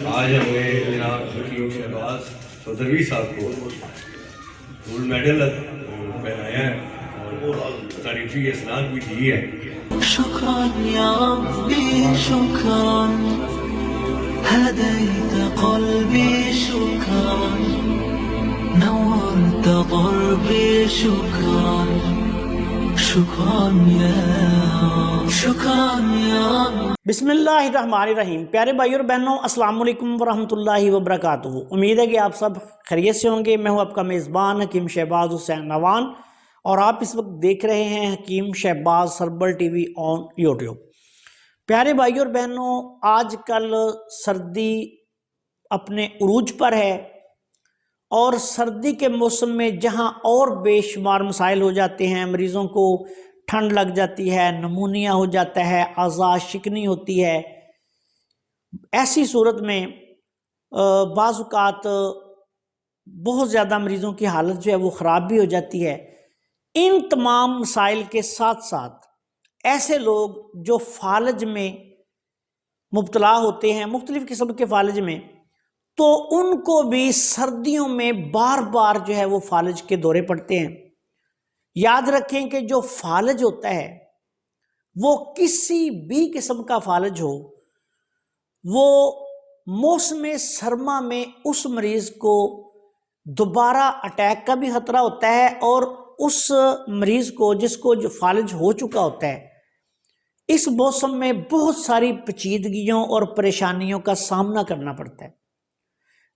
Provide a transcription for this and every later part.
آج ہمیں جناب حکیم شہباز چودھری صاحب کو گولڈ میڈل پہنایا ہے اور تعریفی اسناد بھی دی ہے. شكرا يا ربي شكرا هديت قلبي شكرا نورت ضربي شكرا شكرا يا رب. بسم اللہ الرحمن الرحیم. پیارے بھائی اور بہنوں، السلام علیکم ورحمۃ اللہ وبرکاتہ. امید ہے کہ آپ سب خیریت سے ہوں گے. میں ہوں آپ کا میزبان حکیم شہباز حسین نوان اور آپ اس وقت دیکھ رہے ہیں Hakeem Shahbaz herbal T V on YouTube. پیارے بھائی اور بہنوں، آج کل سردی اپنے عروج پر ہے اور سردی کے موسم میں جہاں اور بے شمار مسائل ہو جاتے ہیں، مریضوں کو ٹھنڈ لگ جاتی ہے، نمونیا ہو جاتا ہے، اعضاء شکنی ہوتی ہے، ایسی صورت میں بعض اوقات بہت زیادہ مریضوں کی حالت جو ہے وہ خراب بھی ہو جاتی ہے. ان تمام مسائل کے ساتھ ساتھ ایسے لوگ جو فالج میں مبتلا ہوتے ہیں، مختلف قسم کے فالج میں، تو ان کو بھی سردیوں میں بار بار جو ہے وہ فالج کے دورے پڑتے ہیں. یاد رکھیں کہ جو فالج ہوتا ہے وہ کسی بھی قسم کا فالج ہو، وہ موسم سرما میں اس مریض کو دوبارہ اٹیک کا بھی خطرہ ہوتا ہے اور اس مریض کو جس کو جو فالج ہو چکا ہوتا ہے اس موسم میں بہت ساری پیچیدگیوں اور پریشانیوں کا سامنا کرنا پڑتا ہے.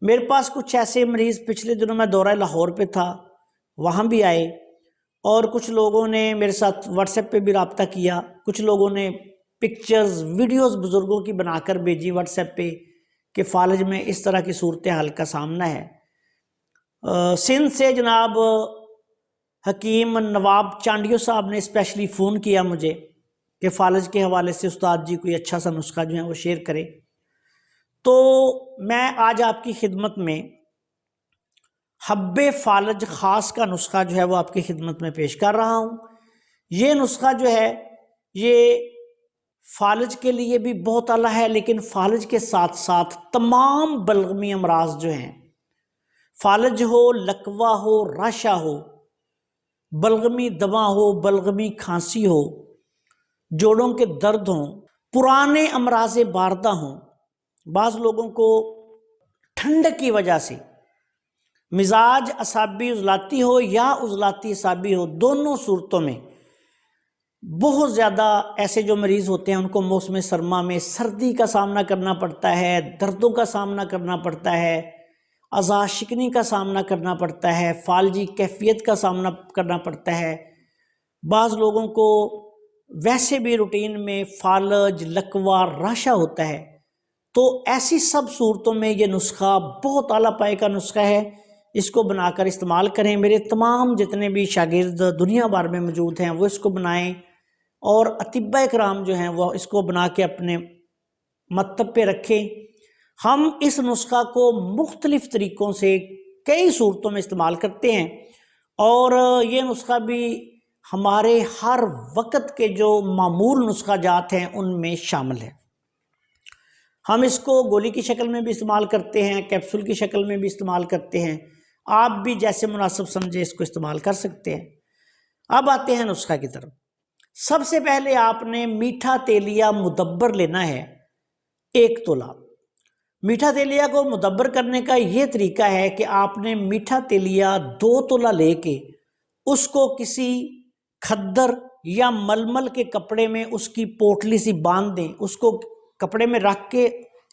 میرے پاس کچھ ایسے مریض پچھلے دنوں میں دورہ لاہور پہ تھا، وہاں بھی آئے اور کچھ لوگوں نے میرے ساتھ واٹس ایپ پہ بھی رابطہ کیا، کچھ لوگوں نے پکچرز ویڈیوز بزرگوں کی بنا کر بھیجی واٹس ایپ پہ کہ فالج میں اس طرح کی صورتحال کا سامنا ہے. سندھ سے جناب حکیم نواب چانڈیو صاحب نے اسپیشلی فون کیا مجھے کہ فالج کے حوالے سے استاد جی کوئی اچھا سا نسخہ جو ہے وہ شیئر کرے. تو میں آج آپ کی خدمت میں حب فالج خاص کا نسخہ جو ہے وہ آپ کی خدمت میں پیش کر رہا ہوں. یہ نسخہ جو ہے یہ فالج کے لیے بھی بہت اعلیٰ ہے، لیکن فالج کے ساتھ ساتھ تمام بلغمی امراض جو ہیں، فالج ہو، لکوہ ہو، راشا ہو، بلغمی دما ہو، بلغمی کھانسی ہو، جوڑوں کے درد ہوں، پرانے امراض باردہ ہوں، بعض لوگوں کو ٹھنڈ کی وجہ سے مزاج اعصابی عضلاتی ہو یا عضلاتی اعصابی ہو، دونوں صورتوں میں بہت زیادہ ایسے جو مریض ہوتے ہیں ان کو موسم سرما میں سردی کا سامنا کرنا پڑتا ہے، دردوں کا سامنا کرنا پڑتا ہے، اعضاء شکنی کا سامنا کرنا پڑتا ہے، فالجی کیفیت کا سامنا کرنا پڑتا ہے. بعض لوگوں کو ویسے بھی روٹین میں فالج، لکوہ، راشا ہوتا ہے. تو ایسی سب صورتوں میں یہ نسخہ بہت اعلیٰ پائے کا نسخہ ہے. اس کو بنا کر استعمال کریں. میرے تمام جتنے بھی شاگرد دنیا بھر میں موجود ہیں وہ اس کو بنائیں اور اطباء کرام جو ہیں وہ اس کو بنا کے اپنے مکتب پہ رکھیں. ہم اس نسخہ کو مختلف طریقوں سے کئی صورتوں میں استعمال کرتے ہیں اور یہ نسخہ بھی ہمارے ہر وقت کے جو معمول نسخہ جات ہیں ان میں شامل ہے. ہم اس کو گولی کی شکل میں بھی استعمال کرتے ہیں، کیپسول کی شکل میں بھی استعمال کرتے ہیں. آپ بھی جیسے مناسب سمجھے اس کو استعمال کر سکتے ہیں. اب آتے ہیں نسخہ کی طرف. سب سے پہلے آپ نے میٹھا تیلیہ مدبر لینا ہے 1 تولہ. میٹھا تیلیہ کو مدبر کرنے کا یہ طریقہ ہے کہ آپ نے میٹھا تیلیہ 2 تولہ لے کے اس کو کسی کھدر یا ململ کے کپڑے میں اس کی پوٹلی سی باندھ دیں، اس کو کپڑے میں رکھ کے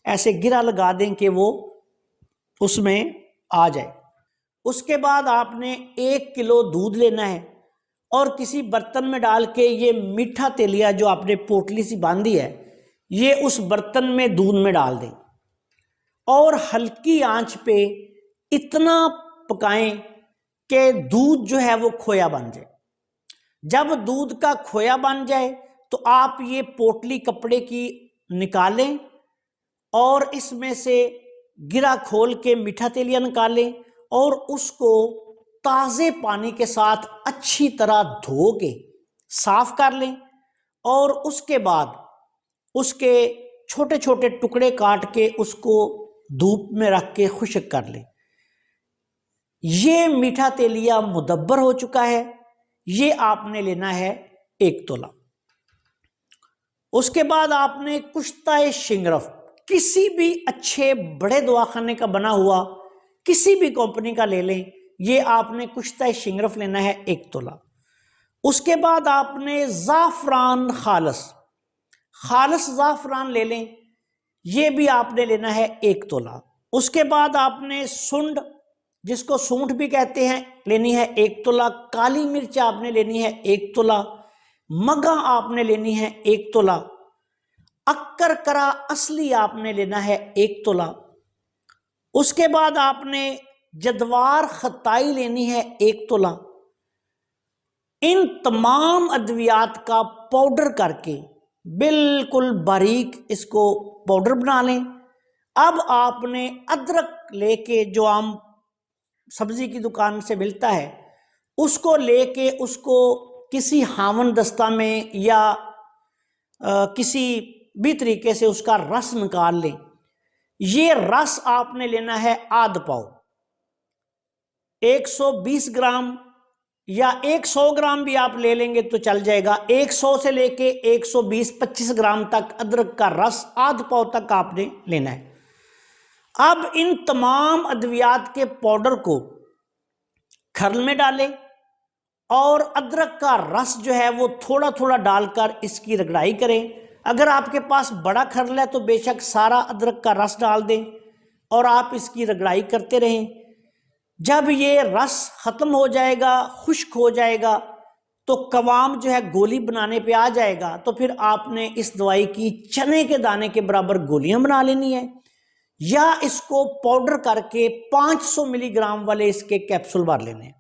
ایسے گرہ لگا دیں کہ وہ اس میں آ جائے. اس کے بعد آپ نے 1 کلو دودھ لینا ہے اور کسی برتن میں ڈال کے یہ میٹھا تیلیہ جو آپ نے پوٹلی سی باندھی ہے یہ اس برتن میں دودھ میں ڈال دیں اور ہلکی آنچ پہ اتنا پکائیں کہ دودھ جو ہے وہ کھویا بن جائے. جب دودھ کا کھویا بن جائے تو آپ یہ پوٹلی کپڑے کی نکالیں اور اس میں سے گرہ کھول کے میٹھا تیلیہ نکالیں اور اس کو تازے پانی کے ساتھ اچھی طرح دھو کے صاف کر لیں اور اس کے بعد اس کے چھوٹے چھوٹے ٹکڑے کاٹ کے اس کو دھوپ میں رکھ کے خشک کر لیں۔ یہ میٹھا تیلیہ مدبر ہو چکا ہے، یہ آپ نے لینا ہے 1 تولہ۔ اس کے بعد آپ نے کشتہ شنگرف، کسی بھی اچھے بڑے دواخانے کا بنا ہوا کسی بھی کمپنی کا لے لیں، یہ آپ نے کشتہ شنگرف لینا ہے 1 تولہ۔ اس کے بعد آپ نے زعفران خالص زعفران لے لیں، یہ بھی آپ نے لینا ہے 1 تولہ۔ اس کے بعد آپ نے سنڈ، جس کو سونٹ بھی کہتے ہیں، لینی ہے 1 تولہ۔ کالی مرچ آپ نے لینی ہے 1 تولہ۔ مگا آپ نے لینی ہے 1 تولہ۔ اکر کرا اصلی آپ نے لینا ہے 1 تولہ۔ اس کے بعد آپ نے جدوار خطائی لینی ہے 1 تولہ۔ ان تمام ادویات کا پاؤڈر کر کے بالکل باریک اس کو پاؤڈر بنا لیں۔ اب آپ نے ادرک لے کے، جو عام سبزی کی دکان سے ملتا ہے، اس کو لے کے اس کو کسی ہاون دستہ میں یا کسی بھی طریقے سے اس کا رس نکال لیں۔ یہ رس آپ نے لینا ہے آدھ پاؤ، 120 گرام یا 100 گرام بھی آپ لے لیں گے تو چل جائے گا۔ 100 سے لے کے 120-25 گرام تک ادرک کا رس آدھ پاؤ تک آپ نے لینا ہے۔ اب ان تمام ادویات کے پاؤڈر کو کھرل میں ڈالیں اور ادرک کا رس جو ہے وہ تھوڑا تھوڑا ڈال کر اس کی رگڑائی کریں۔ اگر آپ کے پاس بڑا کھرل ہے تو بے شک سارا ادرک کا رس ڈال دیں اور آپ اس کی رگڑائی کرتے رہیں۔ جب یہ رس ختم ہو جائے گا، خشک ہو جائے گا، تو قوام جو ہے گولی بنانے پہ آ جائے گا، تو پھر آپ نے اس دوائی کی چنے کے دانے کے برابر گولیاں بنا لینی ہیں، یا اس کو پاؤڈر کر کے 500 ملی گرام والے اس کے کیپسول بھر لینے ہیں۔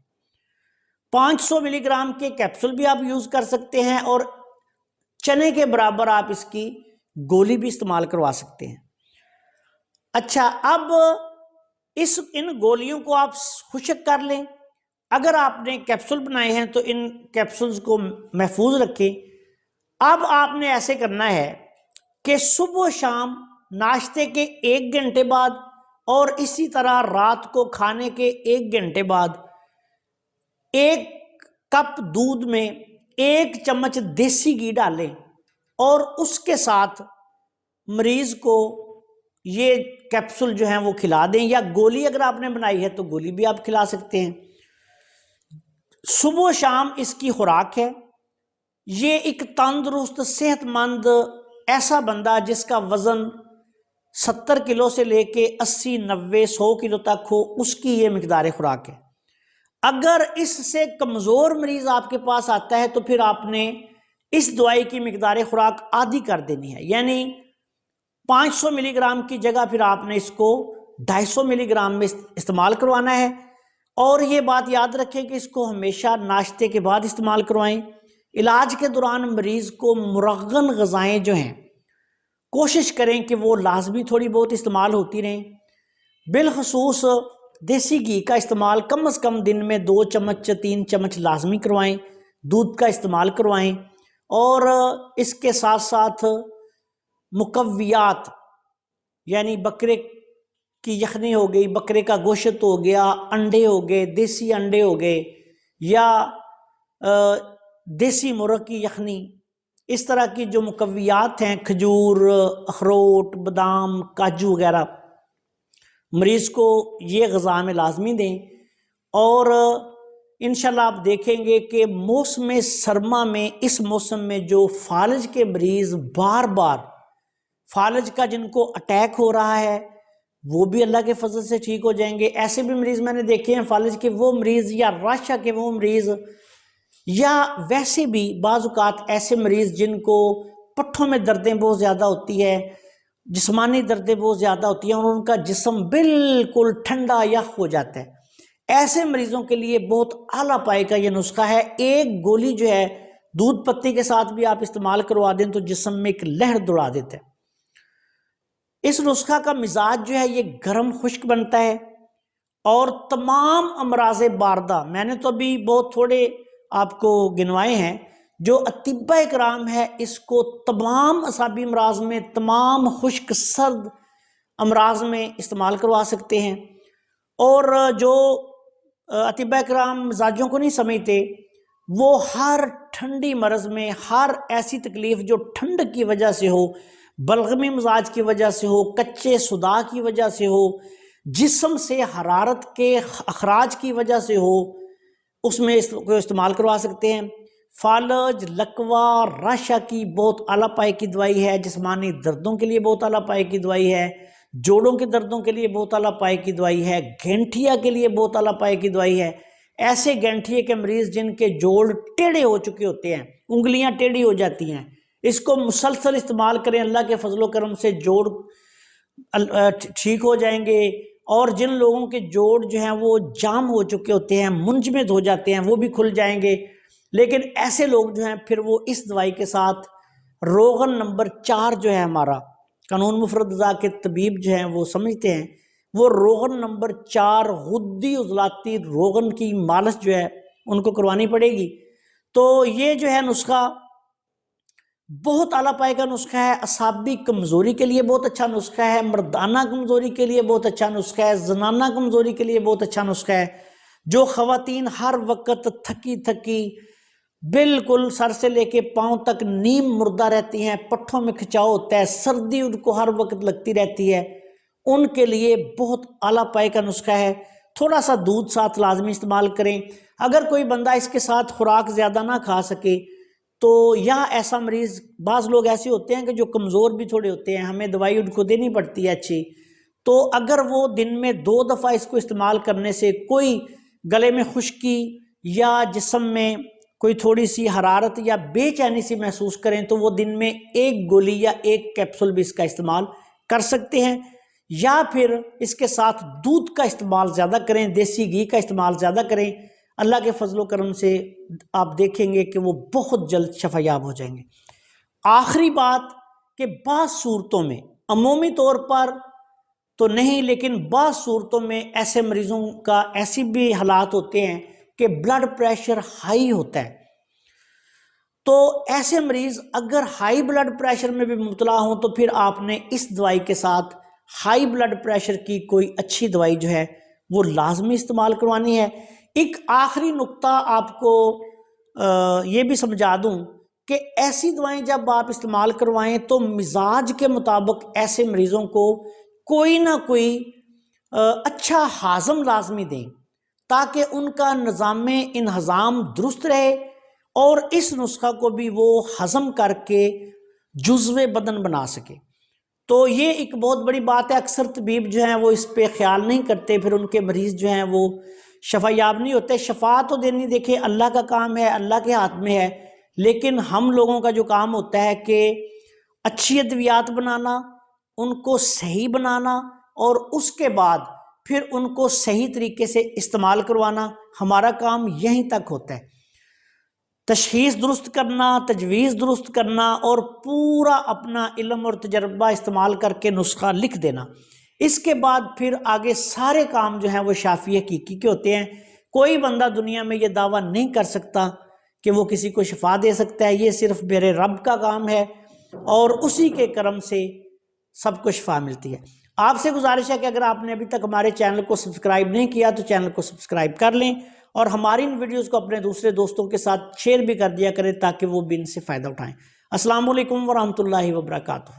500 ملی گرام کے کیپسول بھی آپ یوز کر سکتے ہیں، اور چنے کے برابر آپ اس کی گولی بھی استعمال کروا سکتے ہیں۔ اچھا، اب ان گولیوں کو آپ خشک کر لیں۔ اگر آپ نے کیپسول بنائے ہیں تو ان کیپسولز کو محفوظ رکھیں۔ اب آپ نے ایسے کرنا ہے کہ صبح و شام ناشتے کے 1 گھنٹے بعد، اور اسی طرح رات کو کھانے کے 1 گھنٹے بعد، 1 کپ دودھ میں 1 چمچ دیسی گھی ڈالیں اور اس کے ساتھ مریض کو یہ کیپسول جو ہیں وہ کھلا دیں، یا گولی اگر آپ نے بنائی ہے تو گولی بھی آپ کھلا سکتے ہیں۔ صبح و شام اس کی خوراک ہے۔ یہ ایک تندرست صحت مند ایسا بندہ جس کا وزن 70 کلو سے لے کے 80، 90، 100 کلو تک ہو، اس کی یہ مقدار خوراک ہے۔ اگر اس سے کمزور مریض آپ کے پاس آتا ہے تو پھر آپ نے اس دوائی کی مقدار خوراک آدھی کر دینی ہے، یعنی 500 ملی گرام کی جگہ پھر آپ نے اس کو 250 ملی گرام میں استعمال کروانا ہے۔ اور یہ بات یاد رکھیں کہ اس کو ہمیشہ ناشتے کے بعد استعمال کروائیں۔ علاج کے دوران مریض کو مرغن غذائیں جو ہیں کوشش کریں کہ وہ لازمی تھوڑی بہت استعمال ہوتی رہیں۔ بالخصوص دیسی گھی کا استعمال کم از کم دن میں 2 چمچ 3 چمچ لازمی کروائیں، دودھ کا استعمال کروائیں، اور اس کے ساتھ ساتھ مقویات، یعنی بکرے کی یخنی ہو گئی، بکرے کا گوشت ہو گیا، انڈے ہو گئے، دیسی انڈے ہو گئے، یا دیسی مرغ کی یخنی، اس طرح کی جو مقویات ہیں، کھجور، اخروٹ، بادام، کاجو وغیرہ، مریض کو یہ غذا میں لازمی دیں۔ اور انشاءاللہ آپ دیکھیں گے کہ موسم سرما میں، اس موسم میں جو فالج کے مریض بار بار فالج کا جن کو اٹیک ہو رہا ہے، وہ بھی اللہ کے فضل سے ٹھیک ہو جائیں گے۔ ایسے بھی مریض میں نے دیکھے ہیں فالج کے وہ مریض، یا راشا کے وہ مریض، یا ویسے بھی بعض اوقات ایسے مریض جن کو پٹھوں میں دردیں بہت زیادہ ہوتی ہے، جسمانی دردیں بہت زیادہ ہوتی ہیں، اور ان کا جسم بالکل ٹھنڈا یخ ہو جاتا ہے، ایسے مریضوں کے لیے بہت اعلیٰ پائے کا یہ نسخہ ہے۔ 1 گولی جو ہے دودھ پتی کے ساتھ بھی آپ استعمال کروا دیں تو جسم میں ایک لہر دوڑا دیتا ہے۔ اس نسخہ کا مزاج جو ہے یہ گرم خشک بنتا ہے، اور تمام امراض باردہ، میں نے تو ابھی بہت تھوڑے آپ کو گنوائے ہیں، جو اطباء کرام ہے اس کو تمام اعصابی امراض میں، تمام خشک سرد امراض میں استعمال کروا سکتے ہیں۔ اور جو اطباء کرام مزاجوں کو نہیں سمجھتے، وہ ہر ٹھنڈی مرض میں، ہر ایسی تکلیف جو ٹھنڈ کی وجہ سے ہو، بلغمی مزاج کی وجہ سے ہو، کچے صداع کی وجہ سے ہو، جسم سے حرارت کے اخراج کی وجہ سے ہو، اس میں اس کو استعمال کروا سکتے ہیں۔ فالج، لکوہ، راشا کی بہت اعلیٰ پائے کی دوائی ہے، جسمانی دردوں کے لیے بہت اعلیٰ پائے کی دوائی ہے، جوڑوں کے دردوں کے لیے بہت اعلیٰ پائے کی دوائی ہے، گینٹھیا کے لیے بہت اعلیٰ پائے کی دوائی ہے۔ ایسے گینٹھیے کے مریض جن کے جوڑ ٹیڑھے ہو چکے ہوتے ہیں، انگلیاں ٹیڑھی ہو جاتی ہیں، اس کو مسلسل استعمال کریں، اللہ کے فضل و کرم سے جوڑ ٹھیک ہو جائیں گے۔ اور جن لوگوں کے جوڑ جو ہیں وہ جام ہو چکے ہوتے ہیں، منجمد ہو جاتے ہیں، وہ بھی کھل جائیں گے۔ لیکن ایسے لوگ جو ہیں پھر وہ اس دوائی کے ساتھ روغن نمبر 4 جو ہے ہمارا قانون مفرد غذا کے طبیب جو ہیں وہ سمجھتے ہیں، وہ روغن نمبر 4 غدی عضلاتی روغن کی مالش جو ہے ان کو کروانی پڑے گی۔ تو یہ جو ہے نسخہ بہت اعلیٰ پائے کا نسخہ ہے، اعصابی کمزوری کے لیے بہت اچھا نسخہ ہے، مردانہ کمزوری کے لیے بہت اچھا نسخہ ہے، زنانہ کمزوری کے لیے بہت اچھا نسخہ ہے۔ جو خواتین ہر وقت تھکی تھکی بالکل سر سے لے کے پاؤں تک نیم مردہ رہتی ہیں، پٹھوں میں کھچاؤ ہوتا ہے، سردی ان کو ہر وقت لگتی رہتی ہے، ان کے لیے بہت اعلیٰ پائے کا نسخہ ہے۔ تھوڑا سا دودھ ساتھ لازمی استعمال کریں۔ اگر کوئی بندہ اس کے ساتھ خوراک زیادہ نہ کھا سکے تو یا ایسا مریض، بعض لوگ ایسے ہوتے ہیں کہ جو کمزور بھی تھوڑے ہوتے ہیں، ہمیں دوائی ان کو دینی پڑتی ہے اچھی، تو اگر وہ دن میں 2 دفعہ اس کو استعمال کرنے سے کوئی گلے میں خشکی یا جسم میں کوئی تھوڑی سی حرارت یا بے چینی سی محسوس کریں تو وہ دن میں 1 گولی یا 1 کیپسول بھی اس کا استعمال کر سکتے ہیں، یا پھر اس کے ساتھ دودھ کا استعمال زیادہ کریں، دیسی گھی کا استعمال زیادہ کریں۔ اللہ کے فضل و کرم سے آپ دیکھیں گے کہ وہ بہت جلد شفا یاب ہو جائیں گے۔ آخری بات کہ بعض صورتوں میں، عمومی طور پر تو نہیں لیکن بعض صورتوں میں ایسے مریضوں کا ایسی بھی حالات ہوتے ہیں کہ بلڈ پریشر ہائی ہوتا ہے، تو ایسے مریض اگر ہائی بلڈ پریشر میں بھی مبتلا ہوں تو پھر آپ نے اس دوائی کے ساتھ ہائی بلڈ پریشر کی کوئی اچھی دوائی جو ہے وہ لازمی استعمال کروانی ہے۔ ایک آخری نقطہ آپ کو یہ بھی سمجھا دوں کہ ایسی دوائیں جب آپ استعمال کروائیں تو مزاج کے مطابق ایسے مریضوں کو کوئی نہ کوئی اچھا ہاضم لازمی دیں تاکہ ان کا نظام انہضام درست رہے اور اس نسخہ کو بھی وہ ہضم کر کے جزو بدن بنا سکے۔ تو یہ ایک بہت بڑی بات ہے، اکثر طبیب جو ہیں وہ اس پہ خیال نہیں کرتے، پھر ان کے مریض جو ہیں وہ شفا یاب نہیں ہوتے۔ شفا تو دینی دیکھیں اللہ کا کام ہے، اللہ کے ہاتھ میں ہے، لیکن ہم لوگوں کا جو کام ہوتا ہے کہ اچھی ادویات بنانا، ان کو صحیح بنانا اور اس کے بعد پھر ان کو صحیح طریقے سے استعمال کروانا، ہمارا کام یہیں تک ہوتا ہے۔ تشخیص درست کرنا، تجویز درست کرنا اور پورا اپنا علم اور تجربہ استعمال کر کے نسخہ لکھ دینا، اس کے بعد پھر آگے سارے کام جو ہیں وہ شافی حقیقی کے ہوتے ہیں۔ کوئی بندہ دنیا میں یہ دعویٰ نہیں کر سکتا کہ وہ کسی کو شفا دے سکتا ہے، یہ صرف میرے رب کا کام ہے اور اسی کے کرم سے سب کو شفا ملتی ہے۔ آپ سے گزارش ہے کہ اگر آپ نے ابھی تک ہمارے چینل کو سبسکرائب نہیں کیا تو چینل کو سبسکرائب کر لیں اور ہماری ان ویڈیوز کو اپنے دوسرے دوستوں کے ساتھ شیئر بھی کر دیا کریں تاکہ وہ بھی ان سے فائدہ اٹھائیں۔ السلام علیکم ورحمۃ اللہ وبرکاتہ۔